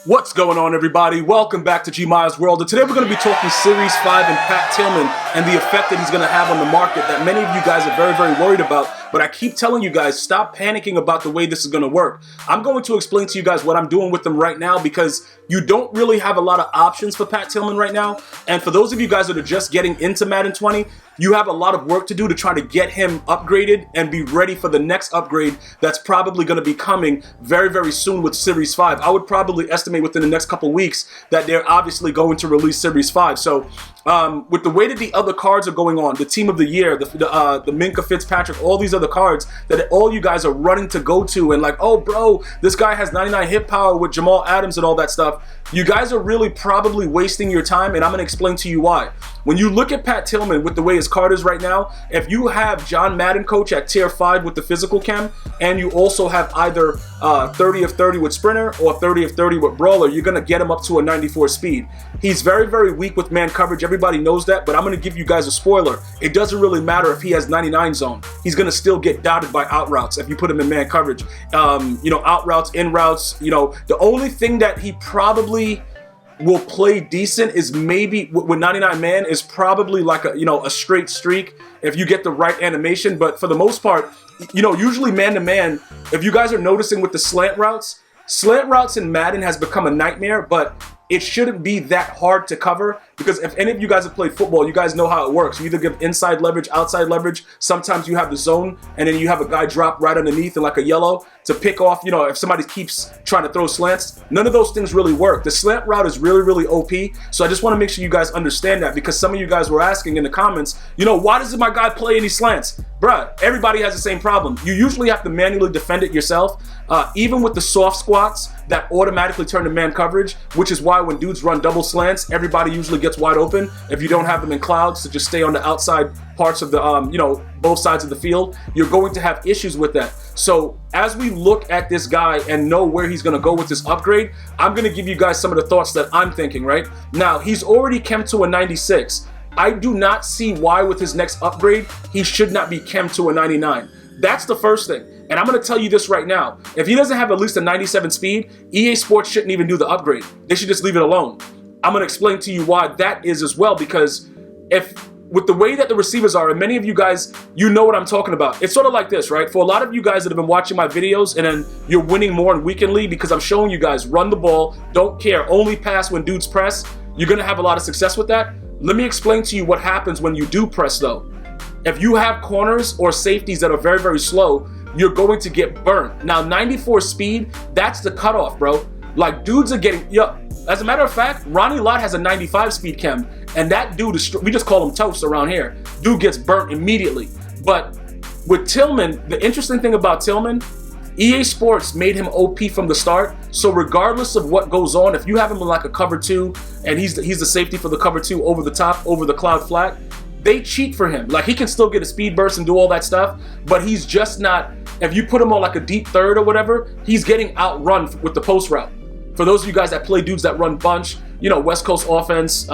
What's going on, everybody? Welcome back to GmiasWorld. And today we're going to be talking Series 5 and Pat Tillman and the effect that he's going to have on the market that many of you guys are very, very worried about. But I keep telling you guys, stop panicking about the way this is going to work. I'm going to explain to you guys what I'm doing with them right now because you don't really have a lot of options for Pat Tillman right now. And for those of you guys that are just getting into Madden 20, you have a lot of work to do to try to get him upgraded and be ready for the next upgrade that's probably going to be coming very, very soon with Series 5. I would probably estimate within the next couple weeks that they're obviously going to release Series 5. So with the way that the other cards are going on, the Team of the Year, the Minka Fitzpatrick, all these other cards that all you guys are running to go to and like, oh bro, this guy has 99 hit power with Jamal Adams and all that stuff, you guys are really probably wasting your time, and I'm going to explain to you why. When you look at Pat Tillman with the way his card is right now, if you have John Madden Coach at tier 5 with the physical chem, and you also have either 30 of 30 with Sprinter or 30 of 30 with Brawler, you're going to get him up to a 94 speed. He's very, very weak with man coverage. Everybody knows that, but I'm going to give you guys a spoiler. It doesn't really matter if he has 99 zone. He's going to still get dotted by out routes if you put him in man coverage. Out routes, in routes, the only thing that he probably will play decent is maybe with 99 man is probably like a straight streak if you get the right animation. But for the most part, usually man to man, if you guys are noticing with the slant routes in Madden has become a nightmare, but it shouldn't be that hard to cover because if any of you guys have played football, you guys know how it works. You either give inside leverage, outside leverage. Sometimes you have the zone and then you have a guy drop right underneath in like a yellow to pick off, if somebody keeps trying to throw slants. None of those things really work. The slant route is really, really OP. So I just want to make sure you guys understand that because some of you guys were asking in the comments, why doesn't my guy play any slants? Bruh, everybody has the same problem. You usually have to manually defend it yourself. Even with the soft squats that automatically turn to man coverage, which is why when dudes run double slants, everybody usually gets wide open. If you don't have them in clouds to just stay on the outside parts of the, both sides of the field, you're going to have issues with that. So as we look at this guy and know where he's going to go with this upgrade, I'm going to give you guys some of the thoughts that I'm thinking, right? Now, he's already chemed to a 96. I do not see why with his next upgrade, he should not be chemed to a 99. That's the first thing. And I'm going to tell you this right now. If he doesn't have at least a 97 speed, EA Sports shouldn't even do the upgrade. They should just leave it alone. I'm going to explain to you why that is as well, because with the way that the receivers are, and many of you guys, you know what I'm talking about. It's sort of like this, right? For a lot of you guys that have been watching my videos and then you're winning more in weekend league because I'm showing you guys run the ball, don't care, only pass when dudes press, you're going to have a lot of success with that. Let me explain to you what happens when you do press though. If you have corners or safeties that are very, very slow, you're going to get burnt. Now, 94 speed, that's the cutoff, bro. Like, dudes are getting, as a matter of fact, Ronnie Lott has a 95 speed chem, and that dude is, we just call him toast around here. Dude gets burnt immediately. But with Tillman, the interesting thing about Tillman, EA Sports made him OP from the start. So regardless of what goes on, if you have him in like a cover 2, and he's the safety for the cover 2 over the top, over the cloud flat, they cheat for him. Like, he can still get a speed burst and do all that stuff, but he's just not, if you put him on like a deep third or whatever, he's getting outrun with the post route. For those of you guys that play dudes that run bunch, West Coast offense,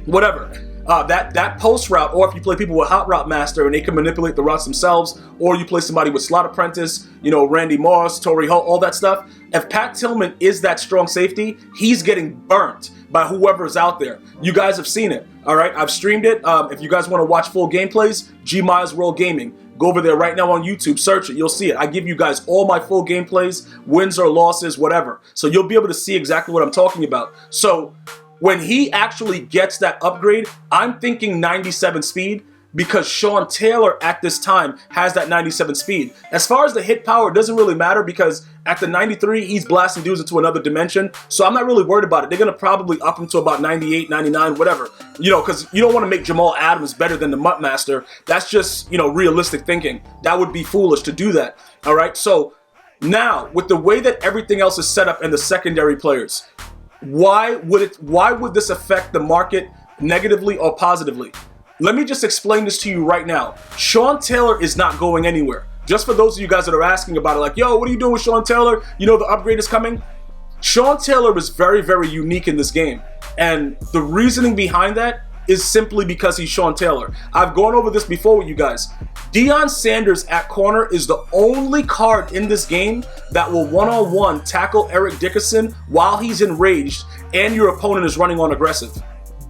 whatever, that post route, or if you play people with Hot Route Master and they can manipulate the routes themselves, or you play somebody with Slot Apprentice, Randy Moss, Torrey Holt, all that stuff. If Pat Tillman is that strong safety, he's getting burnt by whoever's out there. You guys have seen it, all right? I've streamed it. If you guys want to watch full gameplays, GmiasWorld Gaming. Go over there right now on YouTube, search it, you'll see it. I give you guys all my full gameplays, wins or losses, whatever. So you'll be able to see exactly what I'm talking about. So when he actually gets that upgrade, I'm thinking 97 speed because Sean Taylor at this time has that 97 speed. As far as the hit power, it doesn't really matter because at the 93, he's blasting dudes into another dimension. So I'm not really worried about it. They're going to probably up him to about 98, 99, whatever. Because you don't want to make Jamal Adams better than the Mutt Master. That's just, realistic thinking. That would be foolish to do that. All right. So now with the way that everything else is set up in the secondary players, why would this affect the market negatively or positively? Let me just explain this to you right now. Sean Taylor is not going anywhere. Just for those of you guys that are asking about it, like, yo, what are you doing with Sean Taylor? The upgrade is coming. Sean Taylor is very, very unique in this game. And the reasoning behind that is simply because he's Sean Taylor. I've gone over this before with you guys. Deion Sanders at corner is the only card in this game that will one-on-one tackle Eric Dickerson while he's enraged and your opponent is running on aggressive.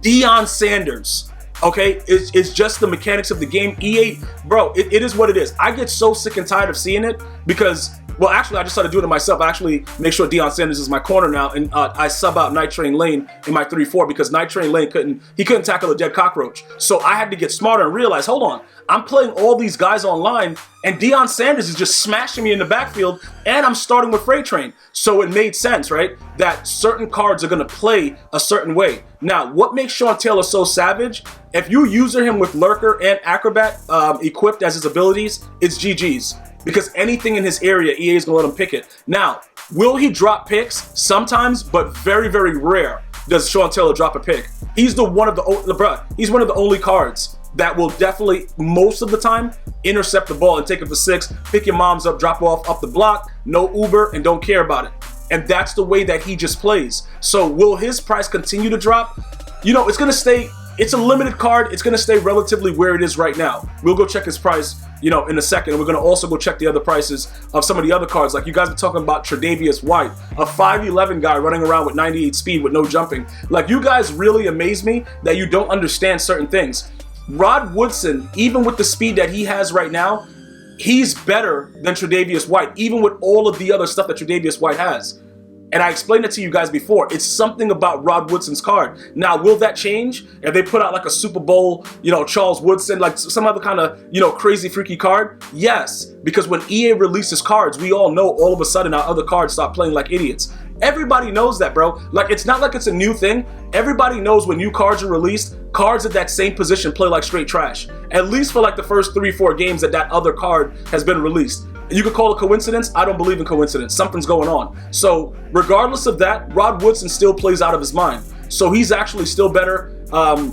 Deion Sanders. Okay, it's just the mechanics of the game. EA, bro, it is what it is. I get so sick and tired of seeing it because, well, actually, I just started doing it myself. I actually make sure Deion Sanders is my corner now, and I sub out Night Train Lane in my 3-4 because Night Train Lane couldn't tackle a dead cockroach. So I had to get smarter and realize, hold on, I'm playing all these guys online, and Deion Sanders is just smashing me in the backfield, and I'm starting with Freight Train. So it made sense, right, that certain cards are going to play a certain way. Now, what makes Sean Taylor so savage? If you user him with Lurker and Acrobat equipped as his abilities, it's GG's. Because anything in his area, EA is going to let him pick it. Now, will he drop picks? Sometimes, but very, very rare does Sean Taylor drop a pick. He's one of the only cards that will definitely, most of the time, intercept the ball and take it for 6, pick your moms up, drop off up the block, no Uber, and don't care about it. And that's the way that he just plays. So will his price continue to drop? You know, it's going to stay, it's a limited card. It's going to stay relatively where it is right now. We'll go check his price, you know, in a second. And we're going to also go check the other prices of some of the other cards. Like you guys were talking about Tre'Davious White, a 5'11" guy running around with 98 speed with no jumping. Like you guys really amaze me that you don't understand certain things. Rod Woodson, even with the speed that he has right now, he's better than Tre'Davious White, even with all of the other stuff that Tre'Davious White has. And I explained it to you guys before. It's something about Rod Woodson's card. Now, will that change if they put out like a Super Bowl, you know, Charles Woodson, like some other kind of, you know, crazy freaky card? Yes, because when EA releases cards, we all know all of a sudden our other cards start playing like idiots. Everybody knows that, bro. Like, it's not like it's a new thing. Everybody knows when new cards are released, cards at that same position play like straight trash. At least for like the first 3-4 games that other card has been released. You could call it coincidence. I don't believe in coincidence. Something's going on. So regardless of that, Rod Woodson still plays out of his mind. So he's actually still better,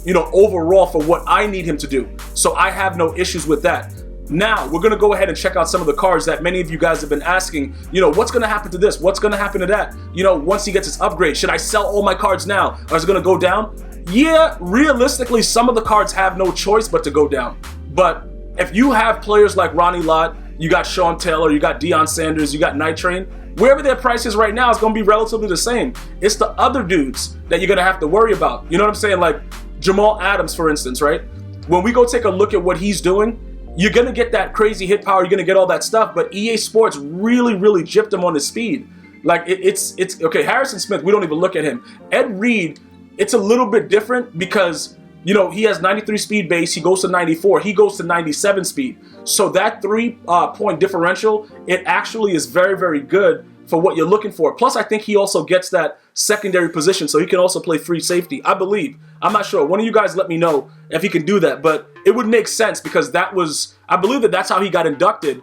you know, overall for what I need him to do. So I have no issues with that. Now, we're going to go ahead and check out some of the cards that many of you guys have been asking, you know, what's going to happen to this? What's going to happen to that? You know, once he gets his upgrade, should I sell all my cards now? Or is it going to go down? Yeah, realistically, some of the cards have no choice but to go down. But if you have players like Ronnie Lott, you got Sean Taylor, you got Deion Sanders, you got Night Train, wherever their price is right now is going to be relatively the same. It's the other dudes that you're going to have to worry about. You know what I'm saying? Like Jamal Adams, for instance, right? When we go take a look at what he's doing, you're going to get that crazy hit power, you're going to get all that stuff, but EA Sports really, really gypped him on his speed. Like, it's okay, Harrison Smith, we don't even look at him. Ed Reed, it's a little bit different because, you know, he has 93 speed base, he goes to 94, he goes to 97 speed. So that 3-point differential, it actually is very, very good for what you're looking for. Plus, I think he also gets that secondary position, so he can also play free safety, I believe. I'm not sure. One of you guys let me know if he can do that, but it would make sense because that was, I believe that's how he got inducted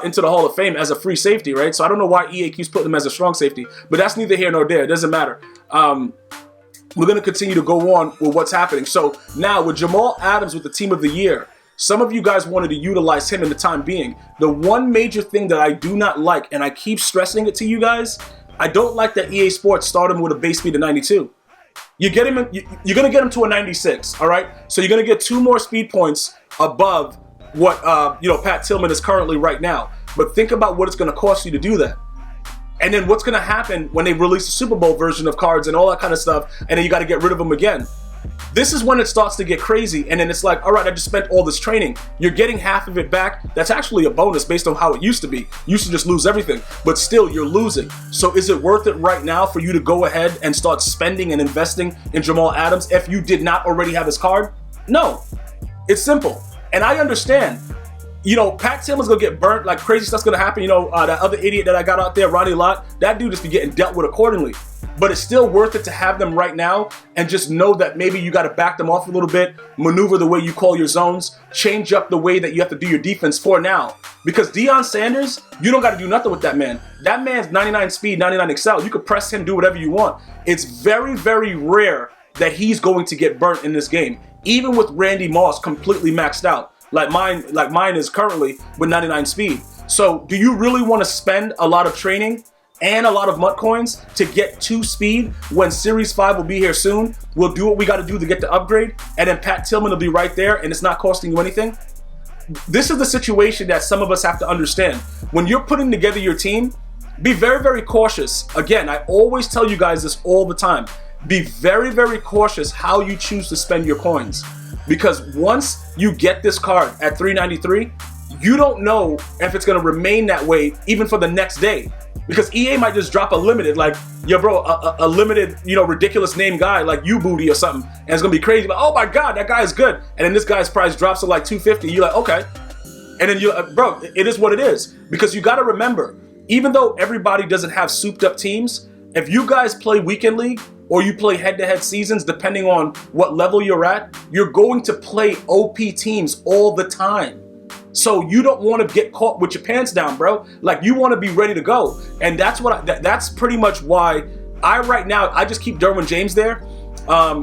into the Hall of Fame as a free safety, right? So I don't know why EA keeps putting him as a strong safety, but that's neither here nor there. It doesn't matter. We're going to continue to go on with what's happening. So now with Jamal Adams with the Team of the Year, some of you guys wanted to utilize him in the time being. The one major thing that I do not like, and I keep stressing it to you guys, I don't like that EA Sports started him with a base speed of 92. You get him, you're going to get him to a 96, all right? So you're going to get 2 more speed points above what, you know, Pat Tillman is currently right now. But think about what it's going to cost you to do that. And then what's going to happen when they release the Super Bowl version of cards and all that kind of stuff, and then you got to get rid of them again. This is when it starts to get crazy, and then it's like, all right, I just spent all this training. You're getting half of it back. That's actually a bonus based on how it used to be. You used to just lose everything, but still you're losing. So is it worth it right now for you to go ahead and start spending and investing in Jamal Adams if you did not already have his card? No, it's simple. And I understand. You know, Pat Tillman's gonna get burnt, like crazy stuff's gonna happen. You know, that other idiot that I got out there, Ronnie Lott, that dude just be getting dealt with accordingly. But it's still worth it to have them right now and just know that maybe you gotta back them off a little bit, maneuver the way you call your zones, change up the way that you have to do your defense for now. Because Deion Sanders, you don't gotta do nothing with that man. That man's 99 speed, 99 excel. You could press him, do whatever you want. It's very, very rare that he's going to get burnt in this game. Even with Randy Moss completely maxed out. Like mine is currently with 99 speed. So do you really want to spend a lot of training and a lot of MUT coins to get 2 speed when Series 5 will be here soon. We'll do what we got to do to get the upgrade, and then Pat Tillman will be right there, and it's not costing you anything. This is the situation that some of us have to understand. When you're putting together your team, be very, very cautious. Again, I always tell you guys this all the time. Be very, very cautious how you choose to spend your coins. Because once you get this card at 393, you don't know if it's going to remain that way even for the next day. Because EA might just drop a limited, like, yo, bro, a limited, ridiculous name guy like you booty or something, and it's gonna be crazy. But oh my God, that guy is good. And then this guy's price drops to like 250. You're like, okay. And then bro, it is what it is. Because you got to remember, even though everybody doesn't have souped up teams, if you guys play weekend league or you play head-to-head seasons, depending on what level you're at, you're going to play OP teams all the time. So you don't want to get caught with your pants down, bro. Like, you want to be ready to go. And that's what that's pretty much why right now I just keep Derwin James there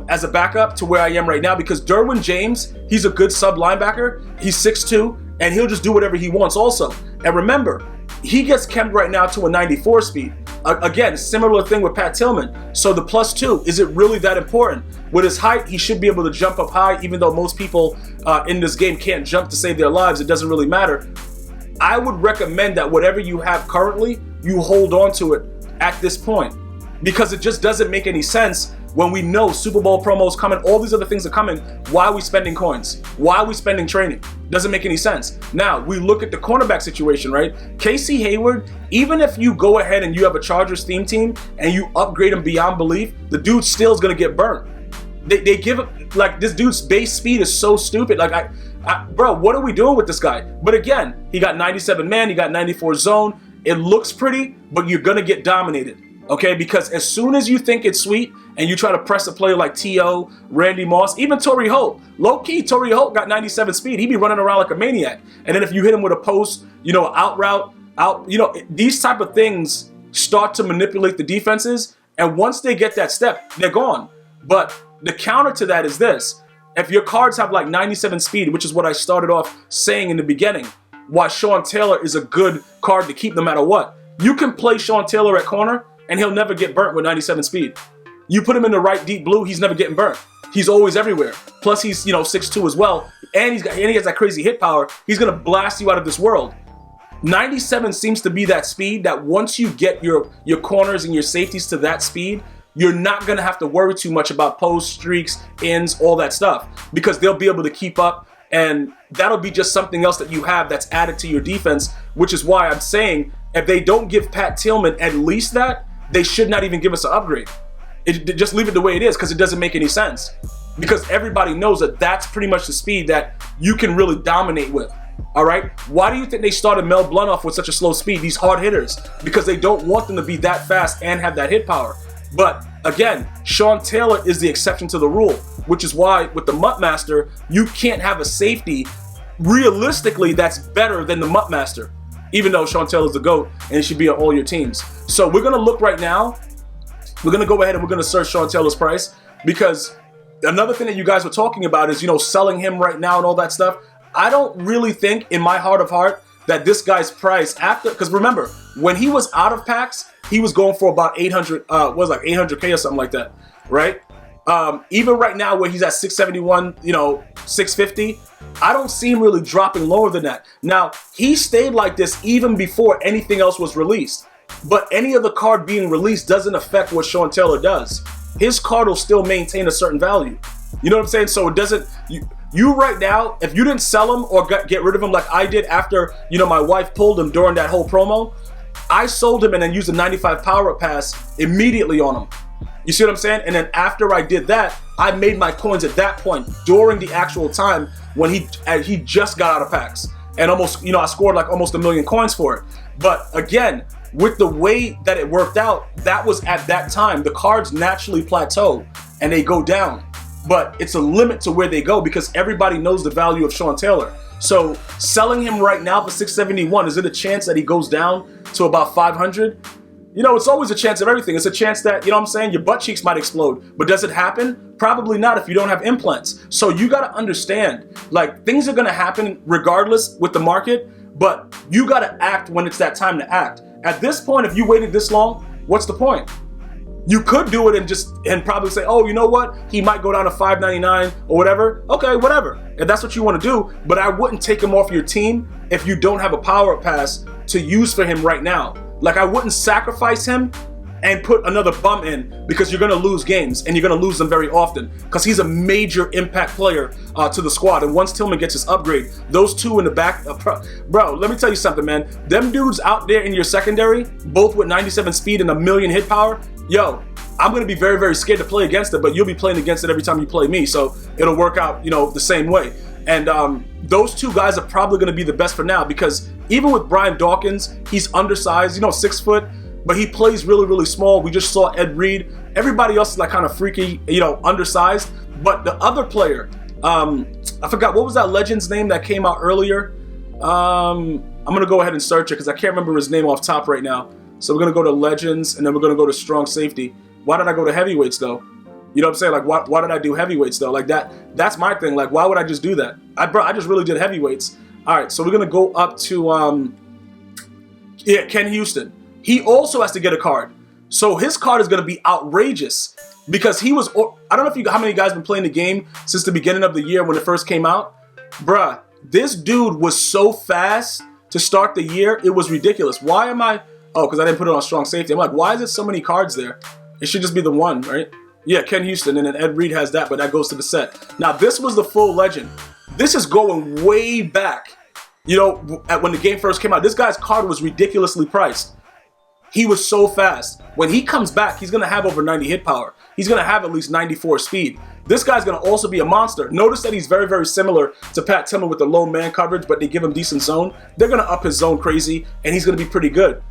as a backup to where I am right now, because Derwin James, he's a good sub linebacker. He's 6'2", and he'll just do whatever he wants also. And remember, he gets capped right now to a 94 speed. Again, similar thing with Pat Tillman. So the +2, is it really that important? With his height, he should be able to jump up high, even though most people in this game can't jump to save their lives. It doesn't really matter. I would recommend that whatever you have currently, you hold on to it at this point, because it just doesn't make any sense when we know Super Bowl promos coming, all these other things are coming. Why are we spending coins? Why are we spending training? Doesn't make any sense. Now, we look at the cornerback situation, right? Casey Hayward, even if you go ahead and you have a Chargers theme team and you upgrade him beyond belief, the dude still is going to get burnt. They give it, like, this dude's base speed is so stupid. Like, bro, what are we doing with this guy? But again, he got 97 man, he got 94 zone. It looks pretty, but you're going to get dominated. Okay, because as soon as you think it's sweet and you try to press a player like T.O., Randy Moss, even Torrey Holt, low-key, Torrey Holt got 97 speed. He'd be running around like a maniac. And then if you hit him with a post, out route, these type of things start to manipulate the defenses. And once they get that step, they're gone. But the counter to that is this. If your cards have like 97 speed, which is what I started off saying in the beginning, why Sean Taylor is a good card to keep no matter what. You can play Sean Taylor at corner, and he'll never get burnt with 97 speed. You put him in the right deep blue, he's never getting burnt. He's always everywhere. Plus he's 6'2" as well, and he has that crazy hit power. He's gonna blast you out of this world. 97 seems to be that speed that once you get your corners and your safeties to that speed, you're not gonna have to worry too much about post, streaks, ends, all that stuff, because they'll be able to keep up, and that'll be just something else that you have that's added to your defense, which is why I'm saying if they don't give Pat Tillman at least that, they should not even give us an upgrade. Just leave it the way it is, because it doesn't make any sense. Because everybody knows that that's pretty much the speed that you can really dominate with. All right? Why do you think they started Mel Blount off with such a slow speed, these hard hitters? Because they don't want them to be that fast and have that hit power. But again, Sean Taylor is the exception to the rule, which is why with the Mutt Master, you can't have a safety realistically that's better than the Mutt Master. Even though Sean Taylor's the GOAT and he should be on all your teams. So we're going to look right now. We're going to go ahead and we're going to search Sean Taylor's price, because another thing that you guys were talking about is, selling him right now and all that stuff. I don't really think in my heart of heart that this guy's price after, because remember, when he was out of packs, he was going for about 800K or something like that, right? Even right now where he's at 671, 650, I don't see him really dropping lower than that. Now, he stayed like this even before anything else was released. But any other card being released doesn't affect what Sean Taylor does. His card will still maintain a certain value. You know what I'm saying? So it doesn't, you right now, if you didn't sell him or get rid of him like I did after, my wife pulled him during that whole promo, I sold him and then used a 95 power-up pass immediately on him. You see what I'm saying? And then after I did that, I made my coins at that point during the actual time when he just got out of packs. And almost, I scored like almost 1 million coins for it. But again, with the way that it worked out, that was at that time. The cards naturally plateau and they go down. But it's a limit to where they go because everybody knows the value of Sean Taylor. So selling him right now for 671, is it a chance that he goes down to about 500? It's always a chance of everything. It's a chance that, your butt cheeks might explode. But does it happen? Probably not if you don't have implants. So you got to understand, things are going to happen regardless with the market, but you got to act when it's that time to act. At this point, if you waited this long, what's the point? You could do it and probably say, oh, you know what? He might go down to $5.99 or whatever. Okay, whatever. If that's what you want to do, but I wouldn't take him off your team if you don't have a power pass to use for him right now. Like, I wouldn't sacrifice him and put another bum in because you're going to lose games and you're going to lose them very often because he's a major impact player to the squad. And once Tillman gets his upgrade, those two in the back, bro, let me tell you something, man. Them dudes out there in your secondary, both with 97 speed and a million hit power, yo, I'm going to be very, very scared to play against it, but you'll be playing against it every time you play me. So it'll work out, you know, the same way. And those two guys are probably going to be the best for now because even with Brian Dawkins, he's undersized, you know, 6 foot, but he plays really, really small. We just saw Ed Reed. Everybody else is like kind of freaky, you know, undersized. But the other player, I forgot, what was that legend's name that came out earlier? I'm going to go ahead and search it because I can't remember his name off top right now. So we're going to go to legends and then we're going to go to strong safety. Why did I go to heavyweights though? You know what I'm saying? Like, why did I do heavyweights though? Like that's my thing. Like, why would I just do that? I just really did heavyweights. All right, so we're going to go up to, Ken Houston. He also has to get a card. So his card is going to be outrageous because he was, I don't know if how many guys been playing the game since the beginning of the year when it first came out. Bruh, this dude was so fast to start the year. It was ridiculous. Why am I, oh, because I didn't put it on strong safety. I'm like, why is it so many cards there? It should just be the one, right? Yeah, Ken Houston, and then Ed Reed has that, but that goes to the set. Now, this was the full legend. This is going way back. You know, when the game first came out, this guy's card was ridiculously priced. He was so fast. When he comes back, he's going to have over 90 hit power. He's going to have at least 94 speed. This guy's going to also be a monster. Notice that he's very, very similar to Pat Tillman with the low man coverage, but they give him decent zone. They're going to up his zone crazy, and he's going to be pretty good.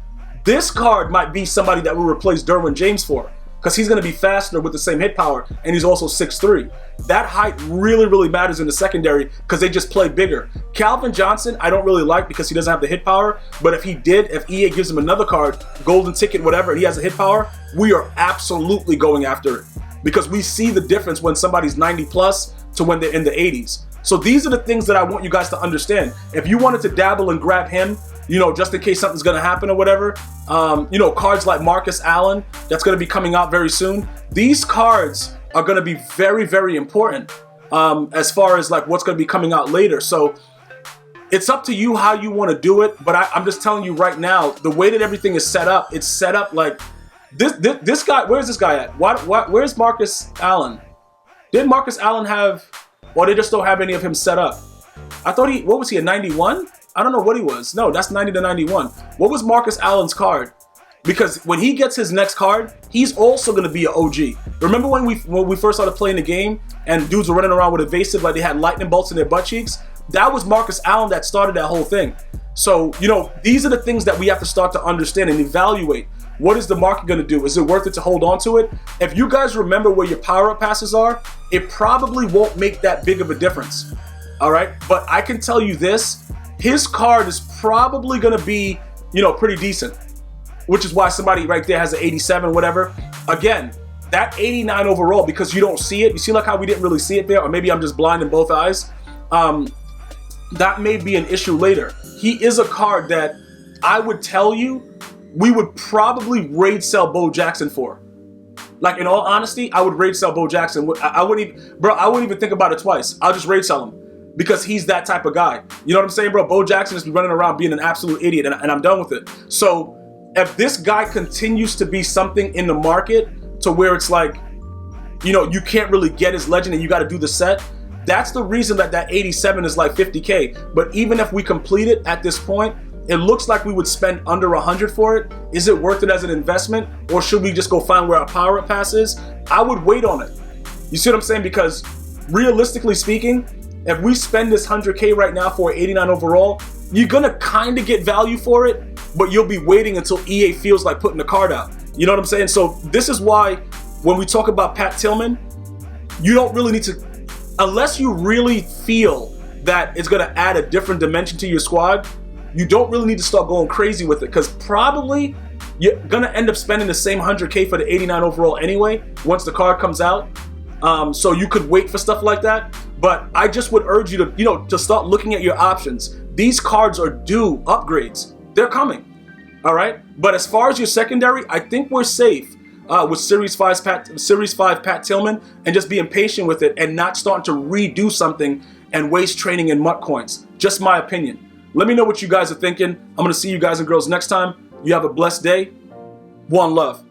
This card might be somebody that will replace Derwin James for, because he's going to be faster with the same hit power, and he's also 6'3". That height really, really matters in the secondary because they just play bigger. Calvin Johnson, I don't really like because he doesn't have the hit power, but if he did, if EA gives him another card, golden ticket, whatever, and he has a hit power, we are absolutely going after it because we see the difference when somebody's 90 plus to when they're in the 80s. So these are the things that I want you guys to understand. If you wanted to dabble and grab him, you know, just in case something's going to happen or whatever, you know, cards like Marcus Allen, that's going to be coming out very soon. These cards are going to be very, very important as far as like what's going to be coming out later. So it's up to you how you want to do it. But I'm just telling you right now, the way that everything is set up, it's set up like this guy. Where's this guy at? Where's Marcus Allen? Did Marcus Allen have, or they just don't have any of him set up? I thought what was he, a 91? I don't know what he was. No, that's 90 to 91. What was Marcus Allen's card? Because when he gets his next card, he's also going to be an OG. Remember when we first started playing the game and dudes were running around with evasive like they had lightning bolts in their butt cheeks? That was Marcus Allen that started that whole thing. So, you know, these are the things that we have to start to understand and evaluate. What is the market going to do? Is it worth it to hold on to it? If you guys remember where your power-up passes are, it probably won't make that big of a difference. All right? But I can tell you this. His card is probably going to be, you know, pretty decent, which is why somebody right there has an 87, whatever. Again, that 89 overall, because you don't see it. You see like how we didn't really see it there, or maybe I'm just blind in both eyes. That may be an issue later. He is a card that I would tell you we would probably raid sell Bo Jackson for. Like, in all honesty, I would raid sell Bo Jackson. I wouldn't even think about it twice. I'll just raid sell him. Because he's that type of guy. You know what I'm saying, bro? Bo Jackson is running around being an absolute idiot, and I'm done with it. So if this guy continues to be something in the market to where it's like, you know, you can't really get his legend and you got to do the set, that's the reason that 87 is like 50K. But even if we complete it at this point, it looks like we would spend under 100 for it. Is it worth it as an investment, or should we just go find where our power-up pass is? I would wait on it. You see what I'm saying? Because realistically speaking, if we spend this 100K right now for 89 overall, you're going to kind of get value for it, but you'll be waiting until EA feels like putting the card out. You know what I'm saying? So this is why when we talk about Pat Tillman, you don't really need to, unless you really feel that it's going to add a different dimension to your squad, you don't really need to start going crazy with it, because probably you're going to end up spending the same 100K for the 89 overall anyway once the card comes out. So you could wait for stuff like that. But I just would urge you to, to start looking at your options. These cards are due upgrades. They're coming. All right, but as far as your secondary, I think we're safe with Series 5 Pat Tillman, and just being patient with it and not starting to redo something and waste training in MUT coins. Just my opinion. Let me know what you guys are thinking. I'm going to see you guys and girls next time. You have a blessed day. One love.